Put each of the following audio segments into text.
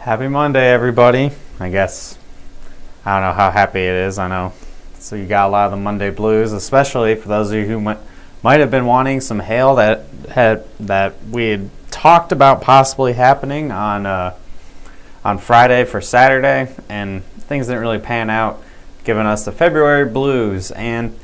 Happy Monday, everybody. I guess I don't know how happy it is. I know, so you got a lot of the Monday blues, especially for those of you who might have been wanting some hail that we had talked about possibly happening on Friday for Saturday, and things didn't really pan out, giving us the February blues. And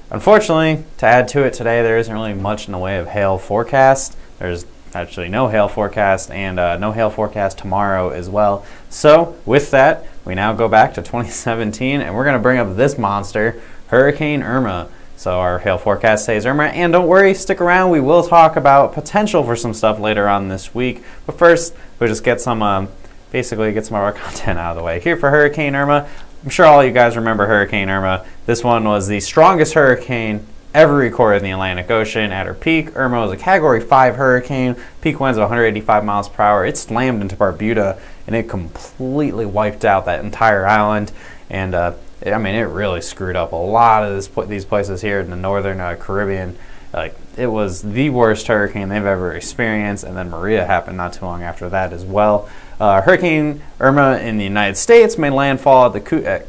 unfortunately, to add to it today, there isn't really much in the way of hail forecast. There's actually no hail forecast, and no hail forecast tomorrow as well. So with that, we now go back to 2017, and we're going to bring up this monster, Hurricane Irma. So our hail forecast says Irma, and don't worry, stick around. We will talk about potential for some stuff later on this week. But first, we'll just get some, basically get some of our content out of the way. Here for Hurricane Irma, I'm sure all you guys remember Hurricane Irma. This one was the strongest hurricane ever recorded in the Atlantic Ocean. At her peak, Irma was a Category 5 hurricane, peak winds of 185 miles per hour. It slammed into Barbuda, and it completely wiped out that entire island. And I mean, it really screwed up a lot of these places here in the northern Caribbean. Like, it was the worst hurricane they've ever experienced, and then Maria happened not too long after that as well. Hurricane Irma in the United States made landfall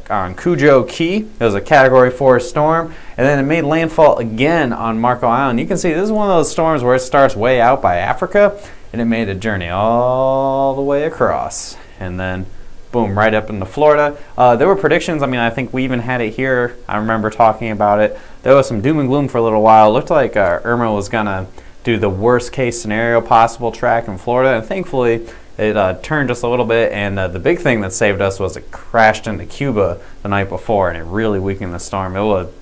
on Cujo Key. It was a Category 4 storm, and then it made landfall again on Marco Island. You can see this is one of those storms where it starts way out by Africa, and it made a journey all the way across, and then boom, right up into Florida. There were predictions. I mean, I think we even had it here. I remember talking about it. There was some doom and gloom for a little while. It looked like Irma was going to do the worst case scenario possible track in Florida, and thankfully it turned just a little bit, and the big thing that saved us was it crashed into Cuba the night before, and it really weakened the storm. It would have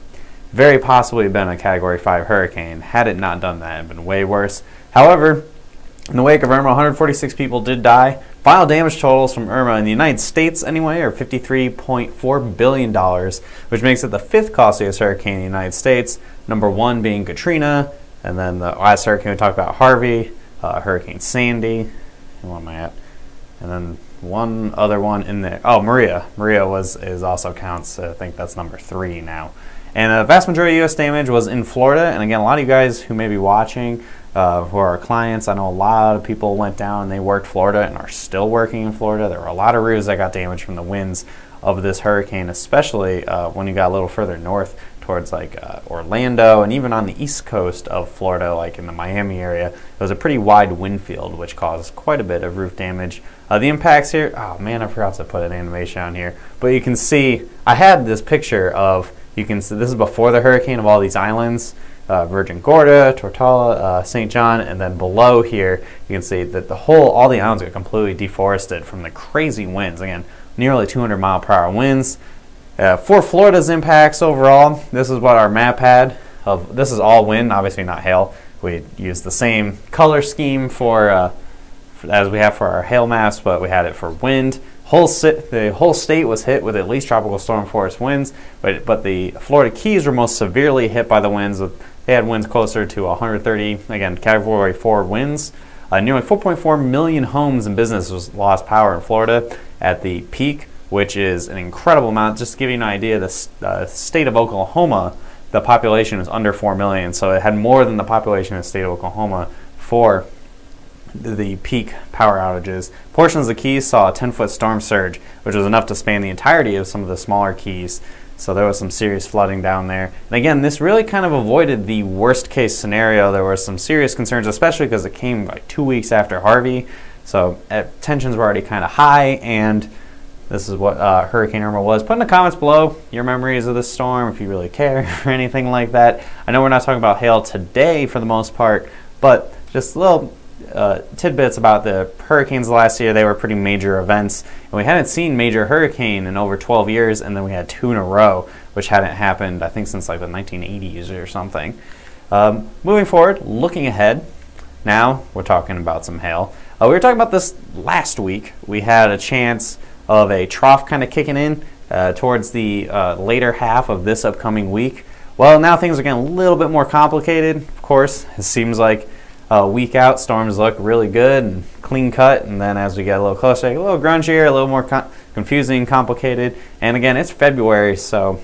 very possibly been a Category 5 hurricane. Had it not done that, it would have been way worse. However, in the wake of Irma, 146 people did die. Final damage totals from Irma in the United States, anyway, are $53.4 billion, which makes it the 5th costliest hurricane in the United States. Number 1 being Katrina, and then the last hurricane we talked about, Harvey, Hurricane Sandy, and what am I at? And then one other one in there. Oh, Maria. Maria also counts. I think that's number 3 now. And the vast majority of U.S. damage was in Florida. And again, a lot of you guys who may be watching, who are our clients, I know a lot of people went down and they worked Florida and are still working in Florida. There were a lot of roofs that got damaged from the winds of this hurricane, especially when you got a little further north towards like Orlando, and even on the east coast of Florida, like in the Miami area. It was a pretty wide wind field, which caused quite a bit of roof damage. The impacts here, oh man, I forgot to put an animation on here, but you can see, I had this picture of, you can see, this is before the hurricane, of all these islands, Virgin Gorda, Tortola, St. John, and then below here, you can see that all the islands got completely deforested from the crazy winds. Again, nearly 200-mile-per-hour winds. For Florida's impacts overall, this is what our map had. This is all wind, obviously not hail. We used the same color scheme as we have for our hail maps, but we had it for wind. The whole state was hit with at least tropical storm force winds, but the Florida Keys were most severely hit by the winds. They had winds closer to 130, again, Category 4 winds. Nearly 4.4 million homes and businesses lost power in Florida at the peak, which is an incredible amount. Just to give you an idea, the state of Oklahoma, the population is under 4 million, so it had more than the population of the state of Oklahoma for the peak power outages. Portions of the Keys saw a 10-foot storm surge, which was enough to span the entirety of some of the smaller keys. So there was some serious flooding down there. And again, this really kind of avoided the worst case scenario. There were some serious concerns, especially because it came like 2 weeks after Harvey. So tensions were already kind of high, and this is what Hurricane Irma was. Put in the comments below your memories of this storm, if you really care, or anything like that. I know we're not talking about hail today for the most part, but just little tidbits about the hurricanes last year. They were pretty major events, and we hadn't seen major hurricane in over 12 years, and then we had 2 in a row, which hadn't happened, I think, since like the 1980s or something. Moving forward, looking ahead, now we're talking about some hail. We were talking about this last week. We had a chance of a trough kind of kicking in towards the later half of this upcoming week. Well, now things are getting a little bit more complicated. Of course, it seems like a week out, storms look really good and clean cut, and then as we get a little closer, a little grungier, a little more confusing, complicated. And again, it's February, so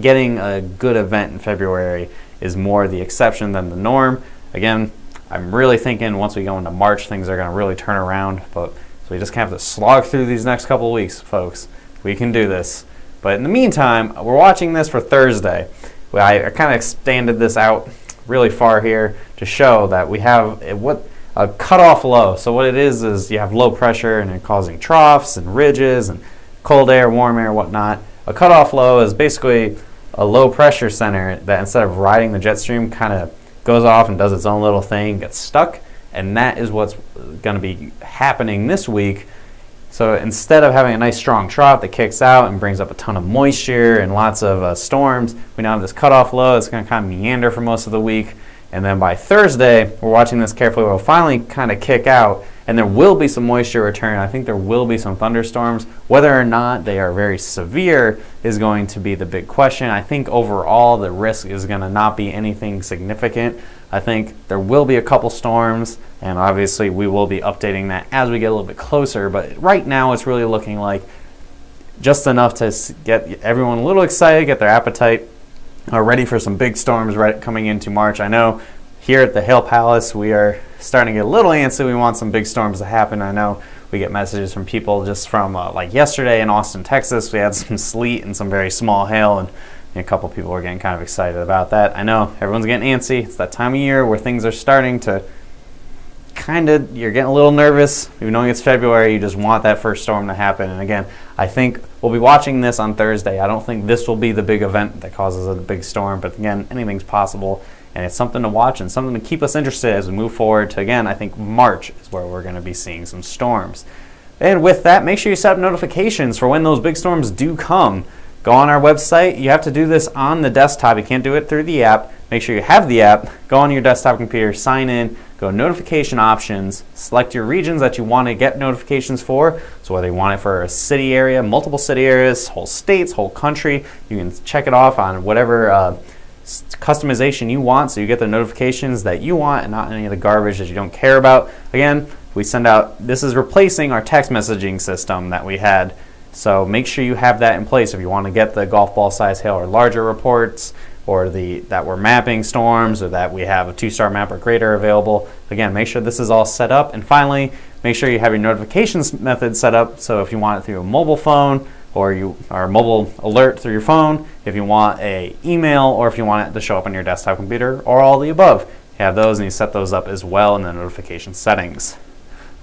getting a good event in February is more the exception than the norm. Again, I'm really thinking once we go into March, things are going to really turn around, but So we just have to slog through these next couple of weeks, folks. We can do this. But in the meantime, we're watching this for Thursday. I kind of expanded this out really far here to show that we have a cutoff low. So what it is you have low pressure and it's causing troughs and ridges and cold air, warm air, whatnot. A cutoff low is basically a low pressure center that instead of riding the jet stream kind of goes off and does its own little thing, gets stuck, and that is what's going to be happening this week. So instead of having a nice strong trough that kicks out and brings up a ton of moisture and lots of storms, we now have this cutoff low. It's going to kind of meander for most of the week. And then by Thursday, we're watching this carefully, we'll finally kind of kick out, and there will be some moisture return. I think there will be some thunderstorms. Whether or not they are very severe is going to be the big question. I think overall the risk is going to not be anything significant. I think there will be a couple storms, and obviously we will be updating that as we get a little bit closer. But right now it's really looking like just enough to get everyone a little excited, get their appetite ready for some big storms coming into March. I know here at the Hail Palace we are starting to get a little antsy. We want some big storms to happen. I know we get messages from people just from like yesterday in Austin, Texas. We had some sleet and some very small hail, and a couple people were getting kind of excited about that. I know everyone's getting antsy. It's that time of year where things are starting to you're getting a little nervous. Even knowing it's February, you just want that first storm to happen. And again, I think we'll be watching this on Thursday. I don't think this will be the big event that causes a big storm, but again, anything's possible, and it's something to watch and something to keep us interested as we move forward to, again, I think March is where we're going to be seeing some storms. And with that, make sure you set up notifications for when those big storms do come. Go on our website. You have to do this on the desktop. You can't do it through the app. Make sure you have the app. Go on your desktop computer, sign in, go notification options, select your regions that you want to get notifications for. So whether you want it for a city area, multiple city areas, whole states, whole country, you can check it off on whatever customization you want, so you get the notifications that you want and not any of the garbage that you don't care about. Again, we send out, this is replacing our text messaging system that we had. So make sure you have that in place if you want to get the golf ball size hail or larger reports, or that we're mapping storms, or that we have a 2-star map or greater available. Again, make sure this is all set up. And finally, make sure you have your notifications method set up. So if you want it through a mobile phone, or a mobile alert through your phone, if you want a email, or if you want it to show up on your desktop computer, or all the above, you have those and you set those up as well in the notification settings.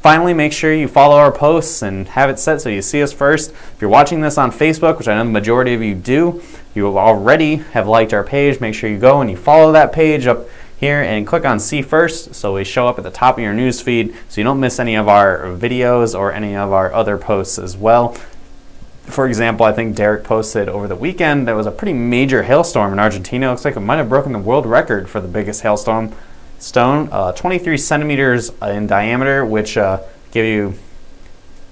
Finally, make sure you follow our posts and have it set so you see us first. If you're watching this on Facebook, which I know the majority of you do, you already have liked our page. Make sure you go and you follow that page up here and click on See First, so we show up at the top of your news feed so you don't miss any of our videos or any of our other posts as well. For example, I think Derek posted over the weekend there was a pretty major hailstorm in Argentina. It looks like it might have broken the world record for the biggest hailstorm. 23 centimeters in diameter, which give you,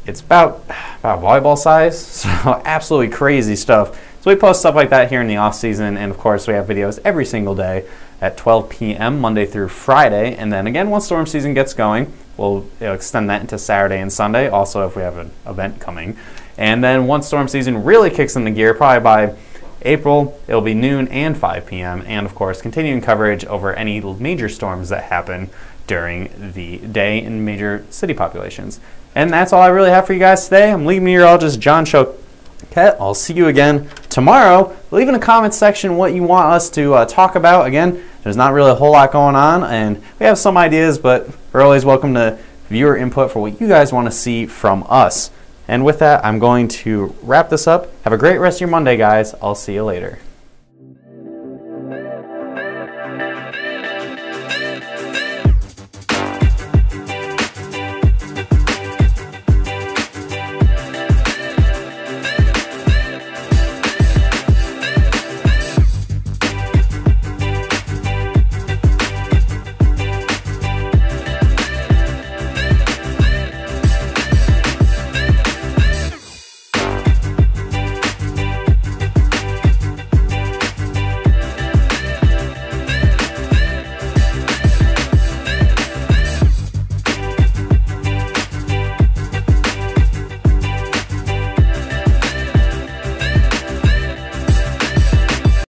it's about volleyball size, so absolutely crazy stuff. So we post stuff like that here in the off season, and of course we have videos every single day at 12 p.m. Monday through Friday, and then again once storm season gets going, we'll extend that into Saturday and Sunday, also if we have an event coming. And then once storm season really kicks into gear, probably by April, it'll be noon and 5 p.m. and of course continuing coverage over any major storms that happen during the day in major city populations. And that's all I really have for you guys today. I'm lead meteorologist John Choquette. I'll see you again tomorrow. Leave in the comments section what you want us to talk about. Again, there's not really a whole lot going on, and we have some ideas, but we're always welcome to viewer input for what you guys want to see from us. And with that, I'm going to wrap this up. Have a great rest of your Monday, guys. I'll see you later.